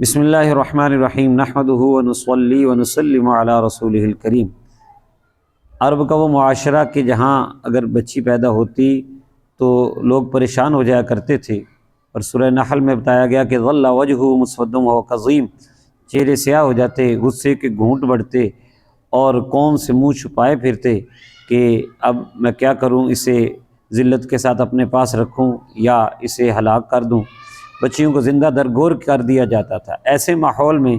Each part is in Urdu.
بسم اللہ الرحمن الرحیم نحمدہ ونصلی ونسلم علی رسولہ الکریم۔ عرب کا وہ معاشرہ کہ جہاں اگر بچی پیدا ہوتی تو لوگ پریشان ہو جایا کرتے تھے، اور سورہ نحل میں بتایا گیا کہ ظل وجہہ مسودًا وہو کظیم، چہرے سیاہ ہو جاتے، غصے کے گھونٹ بڑھتے اور قوم سے منہ چھپائے پھرتے کہ اب میں کیا کروں، اسے ذلت کے ساتھ اپنے پاس رکھوں یا اسے ہلاک کر دوں۔ بچیوں کو زندہ درگور کر دیا جاتا تھا۔ ایسے ماحول میں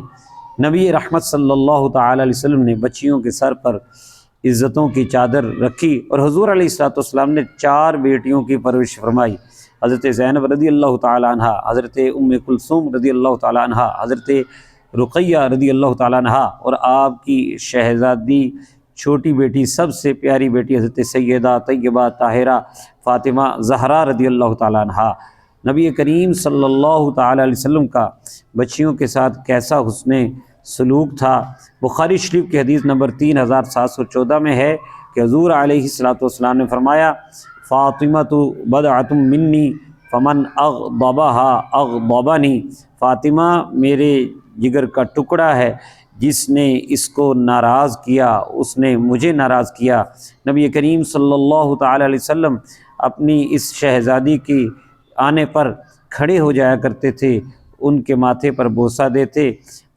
نبی رحمت صلی اللہ تعالی علیہ وسلم نے بچیوں کے سر پر عزتوں کی چادر رکھی، اور حضور علیہ السلام نے 4 بیٹیوں کی پرورش فرمائی۔ حضرت زینب رضی اللہ تعالی عنہا، حضرت ام کلثوم رضی اللہ تعالی عنہا، حضرت رقیہ رضی اللہ تعالی عنہا، اور آپ کی شہزادی چھوٹی بیٹی سب سے پیاری بیٹی حضرت سیدہ طیبہ طاہرہ فاطمہ زہرا رضی اللہ تعالی عنہا۔ نبی کریم صلی اللہ تعالی علیہ وسلم کا بچیوں کے ساتھ کیسا حسن سلوک تھا۔ بخاری شریف کی حدیث نمبر 3714 میں ہے کہ حضور علیہ السلام نے فرمایا، فاطمۃ بضعۃ منی فمن اغضبها اغضبنی، فاطمہ میرے جگر کا ٹکڑا ہے، جس نے اس کو ناراض کیا اس نے مجھے ناراض کیا۔ نبی کریم صلی اللہ تعالی علیہ وسلم اپنی اس شہزادی کی آنے پر کھڑے ہو جایا کرتے تھے، ان کے ماتھے پر بوسہ دیتے،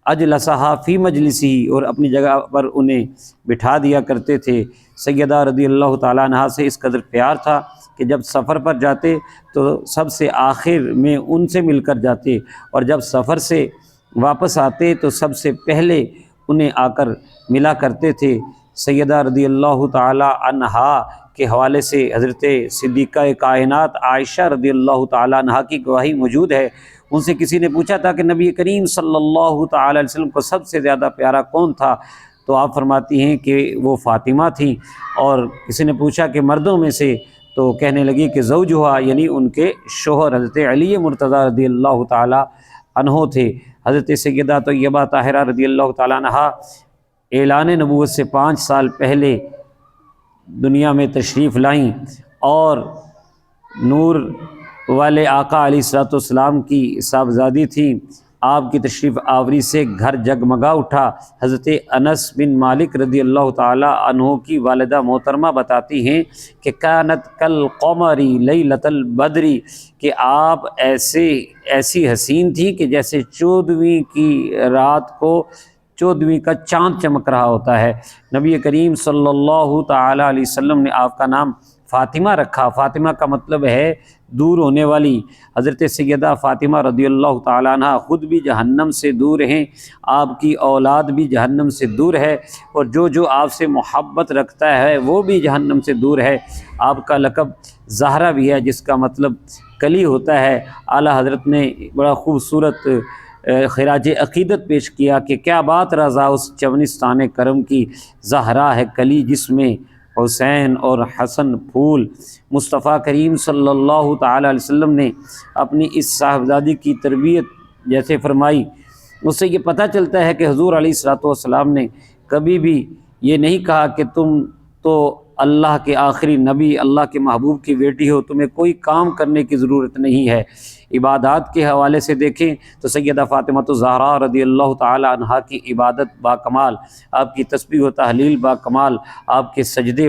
اجلسہا فی مجلسی، اور اپنی جگہ پر انہیں بٹھا دیا کرتے تھے۔ سیدہ رضی اللہ تعالیٰ عنہا سے اس قدر پیار تھا کہ جب سفر پر جاتے تو سب سے آخر میں ان سے مل کر جاتے، اور جب سفر سے واپس آتے تو سب سے پہلے انہیں آ کر ملا کرتے تھے۔ سیدہ رضی اللہ تعالیٰ عنہا کے حوالے سے حضرت صدیقہ کائنات عائشہ رضی اللہ تعالیٰ عنہا کی گواہی موجود ہے۔ ان سے کسی نے پوچھا تھا کہ نبی کریم صلی اللہ تعالیٰ علیہ وسلم کو سب سے زیادہ پیارا کون تھا، تو آپ فرماتی ہیں کہ وہ فاطمہ تھیں۔ اور کسی نے پوچھا کہ مردوں میں سے، تو کہنے لگی کہ زوجہا، یعنی ان کے شوہر حضرت علی مرتضیٰ رضی اللہ تعالیٰ عنہ تھے۔ حضرت سیدہ طیبہ طاہرہ رضی اللہ تعالیٰ عنہا اعلان نبوت سے 5 سال پہلے دنیا میں تشریف لائیں، اور نور والے آقا علیہ السلام کی صاحبزادی تھیں۔ آپ کی تشریف آوری سے گھر جگمگا اٹھا۔ حضرت انس بن مالک رضی اللہ تعالی عنہ کی والدہ محترمہ بتاتی ہیں کہ کانت کالقمر لیلۃ البدر، کہ آپ ایسی حسین تھی کہ جیسے 14ویں کی رات کو 14ویں کا چاند چمک رہا ہوتا ہے۔ نبی کریم صلی اللہ تعالی علیہ وسلم نے آپ کا نام فاطمہ رکھا۔ فاطمہ کا مطلب ہے دور ہونے والی۔ حضرت سیدہ فاطمہ رضی اللہ تعالیٰ عنہ خود بھی جہنم سے دور ہیں، آپ کی اولاد بھی جہنم سے دور ہے، اور جو آپ سے محبت رکھتا ہے وہ بھی جہنم سے دور ہے۔ آپ کا لقب زہرا بھی ہے، جس کا مطلب کلی ہوتا ہے۔ اعلیٰ حضرت نے بڑا خوبصورت خراج عقیدت پیش کیا کہ کیا بات رضا اس چونستان کرم کی، زہرا ہے کلی جس میں حسین اور حسن پھول۔ مصطفیٰ کریم صلی اللہ تعالی علیہ وسلم نے اپنی اس صاحبزادی کی تربیت جیسے فرمائی، اس سے یہ پتہ چلتا ہے کہ حضور علیہ السلام نے کبھی بھی یہ نہیں کہا کہ تم تو اللہ کے آخری نبی، اللہ کے محبوب کی بیٹی ہو، تمہیں کوئی کام کرنے کی ضرورت نہیں ہے۔ عبادات کے حوالے سے دیکھیں تو سیدہ فاطمہ الزہراء رضی اللہ تعالی عنہا کی عبادت با کمال، آپ کی تسبیح و تحلیل با کمال، آپ کے سجدے